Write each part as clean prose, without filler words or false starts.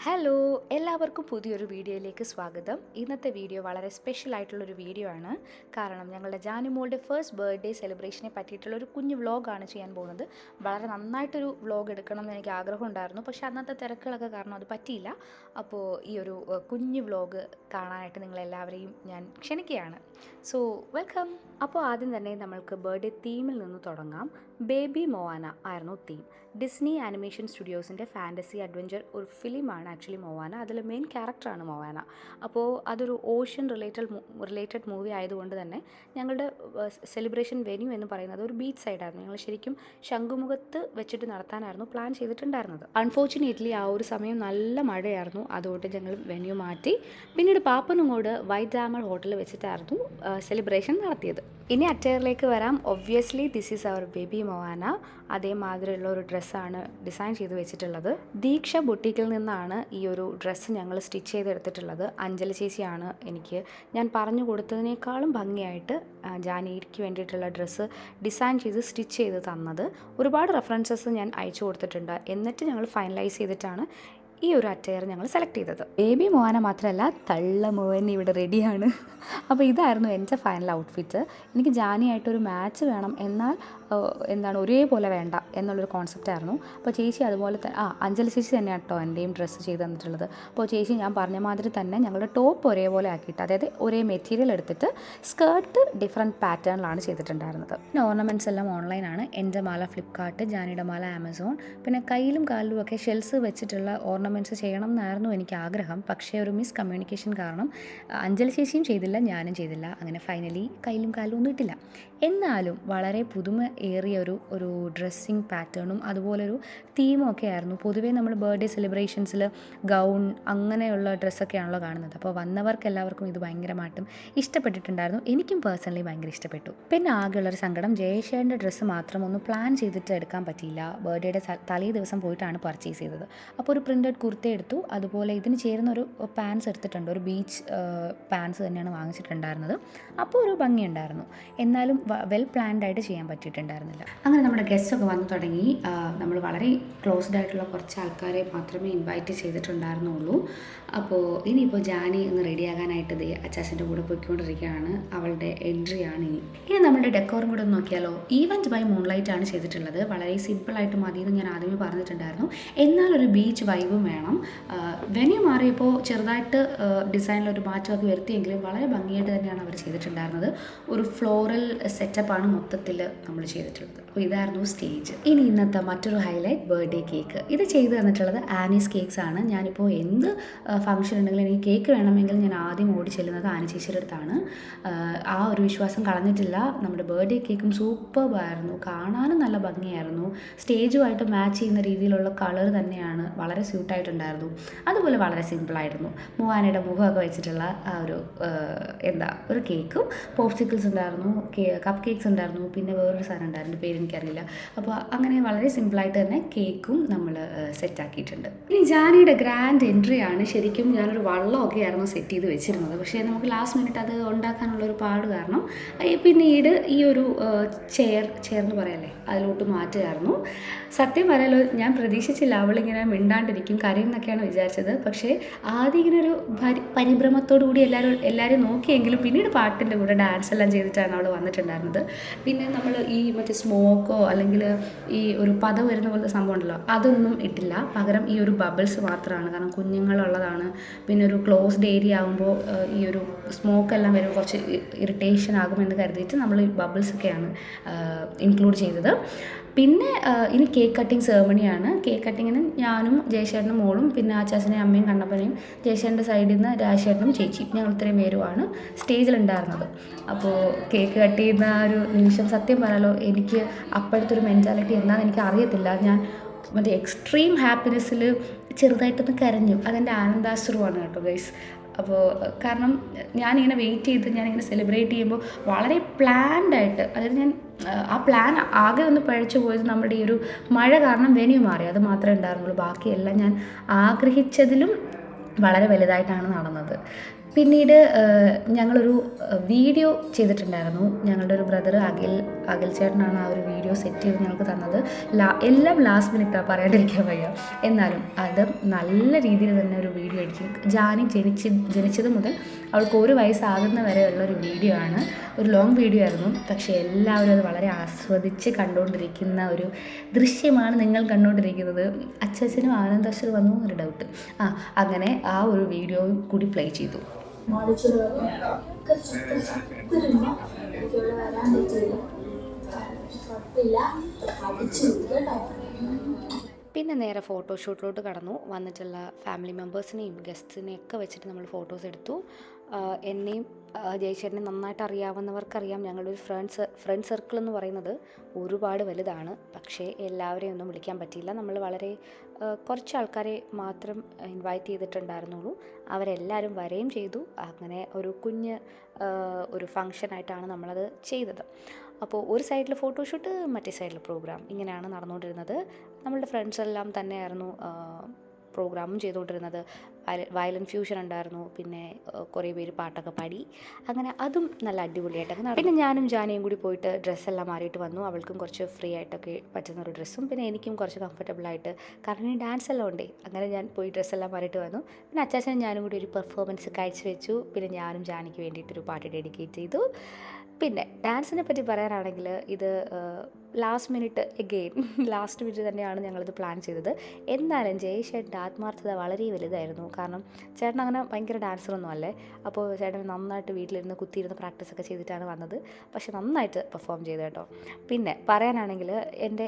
Hello, എല്ലാവർക്കും പുതിയൊരു വീഡിയോയിലേക്ക് സ്വാഗതം. ഇന്നത്തെ വീഡിയോ വളരെ സ്പെഷ്യൽ ആയിട്ടുള്ളൊരു വീഡിയോ ആണ്. കാരണം ഞങ്ങളുടെ ജാനുമോളുടെ ഫസ്റ്റ് ബർത്ത്ഡേ സെലിബ്രേഷനെ പറ്റിയിട്ടുള്ളൊരു കുഞ്ഞു വ്ളോഗാണ് ചെയ്യാൻ പോകുന്നത്. വളരെ നന്നായിട്ടൊരു വ്ളോഗ് എടുക്കണം എന്ന് എനിക്ക് ആഗ്രഹമുണ്ടായിരുന്നു, പക്ഷേ അന്നത്തെ തിരക്കുകളൊക്കെ കാരണം അത് പറ്റിയില്ല. അപ്പോൾ ഈ ഒരു കുഞ്ഞു വ്ളോഗ് കാണാനായിട്ട് നിങ്ങളെല്ലാവരെയും ഞാൻ ക്ഷണിക്കുകയാണ്. So welcome. അപ്പോൾ ആദ്യം തന്നെ നമ്മൾക്ക് ബർത്ത്ഡേ തീമിൽ നിന്ന് തുടങ്ങാം. ബേബി മൊവാന ആയിരുന്നു തീം. ഡിസ്നി ആനിമേഷൻ സ്റ്റുഡിയോസിൻ്റെ ഫാൻറ്റസി അഡ്വഞ്ചർ ഒരു ഫിലിമാണ് ആക്ച്വലി മൊവാന. അതിൽ മെയിൻ ക്യാരക്ടറാണ് മൊവാന. അപ്പോൾ അതൊരു ഓഷ്യൻ റിലേറ്റഡ് മൂവി ആയതുകൊണ്ട് തന്നെ ഞങ്ങളുടെ സെലിബ്രേഷൻ വെന്യൂ എന്ന് പറയുന്നത് ഒരു ബീച്ച് സൈഡായിരുന്നു. ഞങ്ങൾ ശരിക്കും ശംഖുമുഖത്ത് വെച്ചിട്ട് നടത്താനായിരുന്നു പ്ലാൻ ചെയ്തിട്ടുണ്ടായിരുന്നത്. അൺഫോർച്ചുനേറ്റ്ലി ആ ഒരു സമയം നല്ല മഴയായിരുന്നു. അതുകൊണ്ട് ഞങ്ങൾ വെന്യൂ മാറ്റി. പിന്നീട് പാപ്പനങ്ങോട് വൈറ്റ് ഡാമർ ഹോട്ടലിൽ വെച്ചിട്ടായിരുന്നു സെലിബ്രേഷൻ നടത്തിയത്. ഇനി അറ്റയറിലേക്ക് വരാം. Obviously this is our baby Moana. അതേമാതിരിയുള്ള ഒരു ഡ്രസ്സാണ് ഡിസൈൻ ചെയ്ത് വെച്ചിട്ടുള്ളത്. ദീക്ഷ ബൊട്ടീക്കിൽ നിന്നാണ് ഈ ഒരു ഡ്രസ്സ് ഞങ്ങൾ സ്റ്റിച്ച് ചെയ്തെടുത്തിട്ടുള്ളത്. അഞ്ജലി ചേച്ചിയാണ് ഞാൻ പറഞ്ഞു കൊടുത്തതിനേക്കാളും ഭംഗിയായിട്ട് ജാനിക്ക് വേണ്ടിയിട്ടുള്ള ഡ്രസ്സ് ഡിസൈൻ ചെയ്ത് സ്റ്റിച്ച് ചെയ്ത് തന്നത്. ഒരുപാട് റെഫറൻസസ് ഞാൻ അയച്ചു കൊടുത്തിട്ടുണ്ട്. എന്നിട്ട് ഞങ്ങൾ ഫൈനലൈസ് ചെയ്തിട്ടാണ് ഈ ഒരു അറ്റയർ ഞങ്ങൾ സെലക്ട് ചെയ്തത്. ബേബി മോഹന മാത്രമല്ല, തള്ള മോഹൻ ഇവിടെ റെഡിയാണ്. അപ്പോൾ ഇതായിരുന്നു എൻ്റെ ഫൈനൽ ഔട്ട്ഫിറ്റ്. എനിക്ക് ജാനിയായിട്ടൊരു മാച്ച് വേണം, എന്നാൽ ഒരേപോലെ വേണ്ട എന്നുള്ളൊരു കോൺസെപ്റ്റായിരുന്നു. അപ്പോൾ ചേച്ചി അതുപോലെ അഞ്ജലി ചേച്ചി തന്നെയാണ് കേട്ടോ എൻ്റെയും ഡ്രസ്സ് ചെയ്ത് തന്നിട്ടുള്ളത്. അപ്പോൾ ചേച്ചി ഞാൻ പറഞ്ഞ മാതിരി തന്നെ ഞങ്ങളുടെ ടോപ്പ് ഒരേപോലെ ആക്കിയിട്ട്, അതായത് ഒരേ മെറ്റീരിയൽ എടുത്തിട്ട് സ്കേർട്ട് ഡിഫറെൻറ്റ് പാറ്റേണിലാണ് ചെയ്തിട്ടുണ്ടായിരുന്നത്. പിന്നെ ഓർണമെൻറ്റ്സ് എല്ലാം ഓൺലൈനാണ്. എൻ്റെ മാല ഫ്ലിപ്കാർട്ട്, ജാനിയുടെ മാല ആമസോൺ. പിന്നെ കയ്യിലും കാലിലും ഒക്കെ ഷെൽസ് വെച്ചിട്ടുള്ള ഓർണമെൻറ്റ്സ് ചെയ്യണം എന്നായിരുന്നു എനിക്ക് ആഗ്രഹം. പക്ഷേ ഒരു മിസ് കമ്മ്യൂണിക്കേഷൻ കാരണം അഞ്ജലി ചേച്ചിയും ചെയ്തില്ല, ഞാനും ചെയ്തില്ല. അങ്ങനെ ഫൈനലി കയ്യിലും കാലിലും ഒന്നും ഇട്ടില്ല. എന്നാലും വളരെ പുതുമ ഏറിയ ഒരു ഡ്രസ്സിങ് പാറ്റേണും അതുപോലൊരു തീമും ഒക്കെ ആയിരുന്നു. പൊതുവേ നമ്മൾ ബർത്ത്ഡേ സെലിബ്രേഷൻസിൽ ഗൗൺ അങ്ങനെയുള്ള ഡ്രസ്സൊക്കെയാണല്ലോ കാണുന്നത്. അപ്പോൾ വന്നവർക്ക് എല്ലാവർക്കും ഇത് ഭയങ്കരമായിട്ടും ഇഷ്ടപ്പെട്ടിട്ടുണ്ടായിരുന്നു. എനിക്കും പേഴ്സണലി ഭയങ്കര ഇഷ്ടപ്പെട്ടു. പിന്നെ ആകെയുള്ളൊരു സങ്കടം, ജയേഷേൻ്റെ ഡ്രസ്സ് മാത്രം ഒന്ന് പ്ലാൻ ചെയ്തിട്ട് എടുക്കാൻ പറ്റിയില്ല. ബർത്ത്ഡേയുടെ തലേ ദിവസം പോയിട്ടാണ് പർച്ചേസ് ചെയ്തത്. അപ്പോൾ ഒരു പ്രിൻറ്റഡ് കുർത്ത എടുത്തു. അതുപോലെ ഇതിന് ചേരുന്ന ഒരു പാൻസ് എടുത്തിട്ടുണ്ട്. ഒരു ബീച്ച് പാൻസ് തന്നെയാണ് വാങ്ങിച്ചിട്ടുണ്ടായിരുന്നത്. അപ്പോൾ ഒരു ഭംഗിയുണ്ടായിരുന്നു. എന്നാലും വെൽ പ്ലാൻഡ് ആയിട്ട് ചെയ്യാൻ പറ്റിയിട്ടുണ്ടായിരുന്നില്ല. അങ്ങനെ നമ്മുടെ ഗസ്റ്റൊക്കെ വന്നു തുടങ്ങി. നമ്മൾ വളരെ ക്ലോസ്ഡ് ആയിട്ടുള്ള കുറച്ച് ആൾക്കാരെ മാത്രമേ ഇൻവൈറ്റ് ചെയ്തിട്ടുണ്ടായിരുന്നുള്ളൂ. അപ്പോൾ ഇനിയിപ്പോൾ ജാനി ഒന്ന് റെഡിയാകാനായിട്ട് അച്ചാച്ചൻ്റെ കൂടെ പോയിക്കൊണ്ടിരിക്കുകയാണ്. അവളുടെ എൻട്രിയാണ് ഇനി നമ്മളുടെ ഡെക്കോറും കൂടെ ഒന്ന് നോക്കിയാലോ. ഈവൻറ്റ് ബൈ മൂൺലൈറ്റ് ആണ് ചെയ്തിട്ടുള്ളത്. വളരെ സിമ്പിളായിട്ട് മതിയെന്ന് ഞാൻ ആദ്യമേ പറഞ്ഞിട്ടുണ്ടായിരുന്നു. എന്നാൽ ഒരു ബീച്ച് വൈബും വേണം. വെന്യൂ മാറിയപ്പോൾ ചെറുതായിട്ട് ഡിസൈനിലൊരു മാറ്റമൊക്കെ വരുത്തിയെങ്കിലും വളരെ ഭംഗിയായിട്ട് തന്നെയാണ് അവർ ചെയ്തിട്ടുണ്ടായിരുന്നത്. ഒരു ഫ്ലോറൽ സെറ്റപ്പാണ് മൊത്തത്തിൽ നമ്മൾ ചെയ്തിട്ടുള്ളത്. അപ്പോൾ ഇതായിരുന്നു സ്റ്റേജ്. ഇനി ഇന്നത്തെ മറ്റൊരു ഹൈലൈറ്റ്, ബർത്ത്ഡേ കേക്ക്. ഇത് ചെയ്തു തന്നിട്ടുള്ളത് ആനീസ് കേക്ക്സ് ആണ്. ഞാനിപ്പോൾ എന്ത് ഫംഗ്ഷൻ ഉണ്ടെങ്കിലും എനിക്ക് കേക്ക് വേണമെങ്കിൽ ഞാൻ ആദ്യം ഓടി ചെല്ലുന്നത് ആനി ചേച്ചിയുടെ അടുത്താണ്. ആ ഒരു വിശ്വാസം കളഞ്ഞിട്ടില്ല. നമ്മുടെ ബർത്ത്ഡേ കേക്കും സൂപ്പർബായിരുന്നു. കാണാനും നല്ല ഭംഗിയായിരുന്നു. സ്റ്റേജുമായിട്ട് മാച്ച് ചെയ്യുന്ന രീതിയിലുള്ള കളർ തന്നെയാണ്. വളരെ സ്യൂട്ടായിട്ടുണ്ടായിരുന്നു. അതുപോലെ വളരെ സിമ്പിളായിരുന്നു. മൂവാനയുടെ മുഖമൊക്കെ വെച്ചിട്ടുള്ള ആ ഒരു കേക്കും പോപ്സിക്കിൾസ് ഉണ്ടായിരുന്നു, കപ്പ് കേക്ക്സ് ഉണ്ടായിരുന്നു, പിന്നെ വേറൊരു സാധനം ഉണ്ടായിരുന്നു, പേര് എനിക്കറിയില്ല. അപ്പോൾ അങ്ങനെ വളരെ സിമ്പിളായിട്ട് തന്നെ കേക്കും നമ്മൾ സെറ്റാക്കിയിട്ടുണ്ട്. ഇനി ജാനിയുടെ ഗ്രാൻഡ് എൻട്രി ആണ്. ശരിക്കും ഞാനൊരു വള്ളമൊക്കെ ആയിരുന്നു സെറ്റ് ചെയ്ത് വെച്ചിരുന്നത്. പക്ഷേ നമുക്ക് ലാസ്റ്റ് മിനിറ്റ് അത് ഉണ്ടാക്കാനുള്ളൊരു പാട് കാരണം പിന്നീട് ഈ ഒരു ചെയർ എന്ന് പറയല്ലേ, അതിലോട്ട് മാറ്റുകയായിരുന്നു. സത്യം പറയാലോ, ഞാൻ പ്രതീക്ഷിച്ചില്ല അവളിങ്ങനെ മിണ്ടാണ്ടിരിക്കും, കരയുന്നൊക്കെയാണ് വിചാരിച്ചത്. പക്ഷേ ആദ്യം ഇങ്ങനെ ഒരു പരിഭ്രമത്തോടു കൂടി എല്ലാവരും നോക്കിയെങ്കിലും പിന്നീട് പാട്ടിൻ്റെ കൂടെ ഡാൻസ് എല്ലാം ചെയ്തിട്ടാണ് അവൾ വന്നിട്ടുണ്ടായിരുന്നത്. പിന്നെ നമ്മൾ ഈ മറ്റേ സ്മോക്കോ അല്ലെങ്കിൽ ഈ ഒരു പത വരുന്ന പോലത്തെ സംഭവം ഉണ്ടല്ലോ, അതൊന്നും ഇട്ടില്ല. പകരം ഈ ഒരു ബബിൾസ് മാത്രമാണ്. കാരണം കുഞ്ഞുങ്ങളുള്ളതാണ്. പിന്നെ ഒരു ക്ലോസ്ഡ് ഏരിയ ആകുമ്പോൾ ഈ ഒരു സ്മോക്കെല്ലാം വരുമ്പോൾ കുറച്ച് ഇറിറ്റേഷൻ ആകുമെന്ന് കരുതിയിട്ട് നമ്മൾ ഈ ബബിൾസൊക്കെയാണ് ഇൻക്ലൂഡ് ചെയ്തത്. പിന്നെ ഇനി കേക്ക് കട്ടിങ് സെറമണിയാണ്. കേക്ക് കട്ടിങ്ങിന് ഞാനും ജയശേട്ടനും മോളും പിന്നെ അച്ചാച്ചനെയും അമ്മയും കണ്ണപ്പനെയും ജയശേട്ടൻ്റെ സൈഡിൽ നിന്ന് രാജശേട്ടനും ചേച്ചിയും ഞങ്ങൾ ഇത്രയും പേരുമാണ് സ്റ്റേജിലുണ്ടായിരുന്നത്. അപ്പോൾ കേക്ക് കട്ട് ചെയ്യുന്ന ഒരു നിമിഷം സത്യം പറയാലോ, എനിക്ക് അപ്പോഴത്തെ ഒരു മെൻറ്റാലിറ്റി എന്താണെന്ന് എനിക്ക് അറിയത്തില്ല. ഞാൻ മറ്റേ എക്സ്ട്രീം ഹാപ്പിനെസ്സിൽ ചെറുതായിട്ടൊന്ന് കരഞ്ഞു. അതെൻ്റെ ആനന്ദാശ്രുവാണ് കേട്ടോ ഗൈസ്. അപ്പോൾ കാരണം ഞാനിങ്ങനെ ഞാനിങ്ങനെ സെലിബ്രേറ്റ് ചെയ്യുമ്പോൾ വളരെ പ്ലാൻഡായിട്ട്, അതായത് ആ പ്ലാൻ ആകെ ഒന്ന് പഴച്ചു പോയത് നമ്മുടെ ഈ ഒരു മഴ കാരണം വെന്യൂ മാറി, അത് മാത്രമേ ഉണ്ടായിരുന്നുള്ളൂ. ബാക്കിയെല്ലാം ഞാൻ ആഗ്രഹിച്ചതിലും വളരെ വലുതായിട്ടാണ് നടന്നത്. പിന്നീട് ഞങ്ങളൊരു വീഡിയോ ചെയ്തിട്ടുണ്ടായിരുന്നു. ഞങ്ങളുടെ ഒരു ബ്രദർ അഖിൽ ചേട്ടനാണ് ആ ഒരു വീഡിയോ സെറ്റ് ചെയ്ത് ഞങ്ങൾക്ക് തന്നത്. എല്ലാം ലാസ്റ്റ് മിനിറ്റാണ്, പറയാണ്ടിരിക്കാൻ വയ്യ. എന്നാലും അത് നല്ല രീതിയിൽ തന്നെ ഒരു വീഡിയോ ആയിരിക്കും. ജാനി ജനിച്ചത് മുതൽ അവൾക്ക് 1 വയസ്സാകുന്ന വരെയുള്ള ഒരു വീഡിയോ ആണ്. ഒരു ലോങ് വീഡിയോ ആയിരുന്നു. പക്ഷേ എല്ലാവരും അത് വളരെ ആസ്വദിച്ച് കണ്ടുകൊണ്ടിരിക്കുന്ന ഒരു ദൃശ്യമാണ് നിങ്ങൾ കണ്ടുകൊണ്ടിരിക്കുന്നത്. അച്ഛനും ആനന്ദാശ്വർ വന്നു എന്നൊരു ഡൗട്ട്. അങ്ങനെ ആ ഒരു വീഡിയോ കൂടി പ്ലേ ചെയ്തു. പിന്നെ നേരെ ഫോട്ടോഷൂട്ടിലോട്ട് കടന്നു. വന്നിട്ടുള്ള ഫാമിലി മെമ്പേഴ്സിനെയും ഗസ്റ്റിനെയും ഒക്കെ വെച്ചിട്ട് നമ്മൾ ഫോട്ടോസ് എടുത്തു. എന്നെയും ജയചേട്ടനെ നന്നായിട്ട് അറിയാവുന്നവർക്കറിയാം, ഞങ്ങളുടെ ഒരു ഫ്രണ്ട് സർക്കിൾ എന്ന് പറയുന്നത് ഒരുപാട് വലുതാണ്. പക്ഷേ എല്ലാവരെയും ഒന്നും വിളിക്കാൻ പറ്റിയില്ല. നമ്മൾ വളരെ കുറച്ച് ആൾക്കാരെ മാത്രം ഇൻവൈറ്റ് ചെയ്തിട്ടുണ്ടായിരുന്നുള്ളൂ. അവരെല്ലാവരും വരികയും ചെയ്തു. അങ്ങനെ ഒരു കുഞ്ഞ് ഒരു ഫങ്ഷനായിട്ടാണ് നമ്മളത് ചെയ്തത്. അപ്പോൾ ഒരു സൈഡിൽ ഫോട്ടോഷൂട്ട്, മറ്റേ സൈഡിൽ പ്രോഗ്രാം, ഇങ്ങനെയാണ് നടന്നുകൊണ്ടിരുന്നത്. നമ്മളുടെ ഫ്രണ്ട്സ് എല്ലാം തന്നെയായിരുന്നു പ്രോഗ്രാമും ചെയ്തുകൊണ്ടിരുന്നത്. വയലൻ ഫ്യൂഷൻ ഉണ്ടായിരുന്നു. പിന്നെ കുറേ പേര് പാട്ടൊക്കെ പാടി. അങ്ങനെ അതും നല്ല അടിപൊളിയായിട്ടൊക്കെ നടന്നു. പിന്നെ ഞാനും ജാനിയും കൂടി പോയിട്ട് ഡ്രസ്സെല്ലാം മാറിയിട്ട് വന്നു. അവൾക്കും കുറച്ച് ഫ്രീ ആയിട്ടൊക്കെ പറ്റുന്നൊരു ഡ്രസ്സും പിന്നെ എനിക്കും കുറച്ച് കംഫർട്ടബിളായിട്ട്, കാരണം ഈ ഡാൻസ് എല്ലാം ഉണ്ടേ. അങ്ങനെ ഞാൻ പോയി ഡ്രസ്സെല്ലാം മാറിയിട്ട് വന്നു. പിന്നെ അച്ചാച്ചനും ഞാനും കൂടി ഒരു പെർഫോമൻസ് കാഴ്ചവെച്ചു. പിന്നെ ഞാനും ജാനിക്ക് വേണ്ടിയിട്ടൊരു പാട്ട് ഡെഡിക്കേറ്റ് ചെയ്തു. പിന്നെ ഡാൻസിനെ പറ്റി പറയാനാണെങ്കിൽ ഇത് ലാസ്റ്റ് മിനിറ്റ് തന്നെയാണ് ഞങ്ങളിത് പ്ലാൻ ചെയ്തത്. എന്നാലും ജയേഷേട്ടൻ്റെ ആത്മാർത്ഥത വളരെ വലുതായിരുന്നു. കാരണം ചേട്ടൻ അങ്ങനെ ഭയങ്കര ഡാൻസറൊന്നും അല്ലേ. അപ്പോൾ ചേട്ടൻ നന്നായിട്ട് വീട്ടിലിരുന്ന് കുത്തിയിരുന്ന് പ്രാക്ടീസൊക്കെ ചെയ്തിട്ടാണ് വന്നത്. പക്ഷെ നന്നായിട്ട് പെർഫോം ചെയ്തു കേട്ടോ. പിന്നെ പറയാനാണെങ്കിൽ എൻ്റെ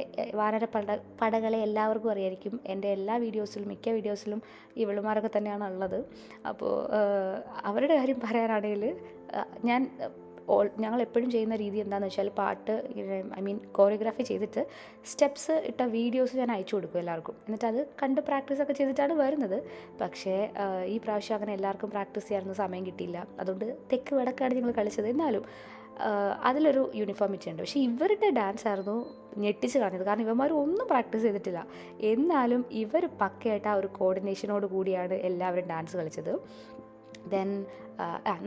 പടകളെ എല്ലാവർക്കും അറിയായിരിക്കും. എൻ്റെ എല്ലാ വീഡിയോസിലും മിക്ക വീഡിയോസിലും ഇവളുമാരൊക്കെ തന്നെയാണ് ഉള്ളത്. അപ്പോൾ അവരുടെ കാര്യം പറയാനാണെങ്കിൽ ഞങ്ങൾ എപ്പോഴും ചെയ്യുന്ന രീതി എന്താണെന്ന് വെച്ചാൽ, പാട്ട് കോറിയോഗ്രാഫി ചെയ്തിട്ട് സ്റ്റെപ്സ് ഇട്ട വീഡിയോസ് ഞാൻ അയച്ചു കൊടുക്കും എല്ലാവർക്കും. എന്നിട്ട് അത് കണ്ട് പ്രാക്ടീസൊക്കെ ചെയ്തിട്ടാണ് വരുന്നത്. പക്ഷേ ഈ പ്രാവശ്യം അങ്ങനെ എല്ലാവർക്കും പ്രാക്ടീസ് ചെയ്യാനൊന്നും സമയം കിട്ടിയില്ല. അതുകൊണ്ട് തെക്ക് വടക്കാണ് ഞങ്ങൾ കളിച്ചത്. എന്നാലും അതിലൊരു യൂണിഫോമിറ്റി ഉണ്ട്. പക്ഷേ ഇവരുടെ ഡാൻസ് ആയിരുന്നു ഞെട്ടിച്ച് കളഞ്ഞത്. കാരണം ഇവന്മാർ ഒന്നും പ്രാക്ടീസ് ചെയ്തിട്ടില്ല. എന്നാലും ഇവർ പക്കയായിട്ട് ആ ഒരു കോർഡിനേഷനോട് കൂടിയാണ് എല്ലാവരും ഡാൻസ് കളിച്ചത്. ദെൻ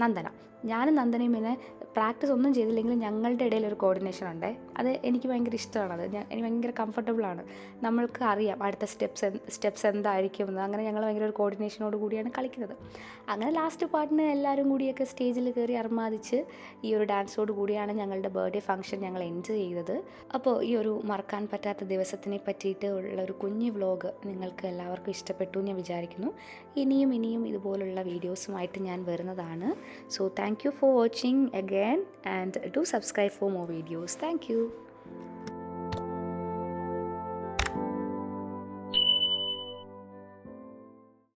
നന്ദന, ഞാനും നന്ദനയും പിന്നെ പ്രാക്ടീസ് ഒന്നും ചെയ്തില്ലെങ്കിലും ഞങ്ങളുടെ ഇടയിൽ ഒരു കോർഡിനേഷൻ ഉണ്ട്. അത് എനിക്ക് ഭയങ്കര ഇഷ്ടമാണത്. എനിക്ക് ഭയങ്കര കംഫർട്ടബിളാണ്. നമ്മൾക്ക് അറിയാം അടുത്ത സ്റ്റെപ്സ് എന്തായിരിക്കും എന്ന്. അങ്ങനെ ഞങ്ങൾ ഭയങ്കര ഒരു കോർഡിനേഷനോട് കൂടിയാണ് കളിക്കുന്നത്. അങ്ങനെ ലാസ്റ്റ് പാട്ടിന് എല്ലാവരും കൂടിയൊക്കെ സ്റ്റേജിൽ കയറി അർമാദിച്ച് ഈ ഒരു ഡാൻസോട് കൂടിയാണ് ഞങ്ങളുടെ ബർത്ത്ഡേ ഫംഗ്ഷൻ ഞങ്ങൾ എൻജോയ് ചെയ്തത്. അപ്പോൾ ഈ ഒരു മറക്കാൻ പറ്റാത്ത ദിവസത്തിനെ പറ്റിയിട്ട് ഉള്ള ഒരു കുഞ്ഞു വ്ലോഗ് നിങ്ങൾക്ക് എല്ലാവർക്കും ഇഷ്ടപ്പെട്ടു എന്ന് ഞാൻ വിചാരിക്കുന്നു. ഇനിയും ഇതുപോലുള്ള വീഡിയോസുമായിട്ട് ഞാൻ വരുന്നതാണ്. So thank you for watching again and do subscribe for more videos. Thank you.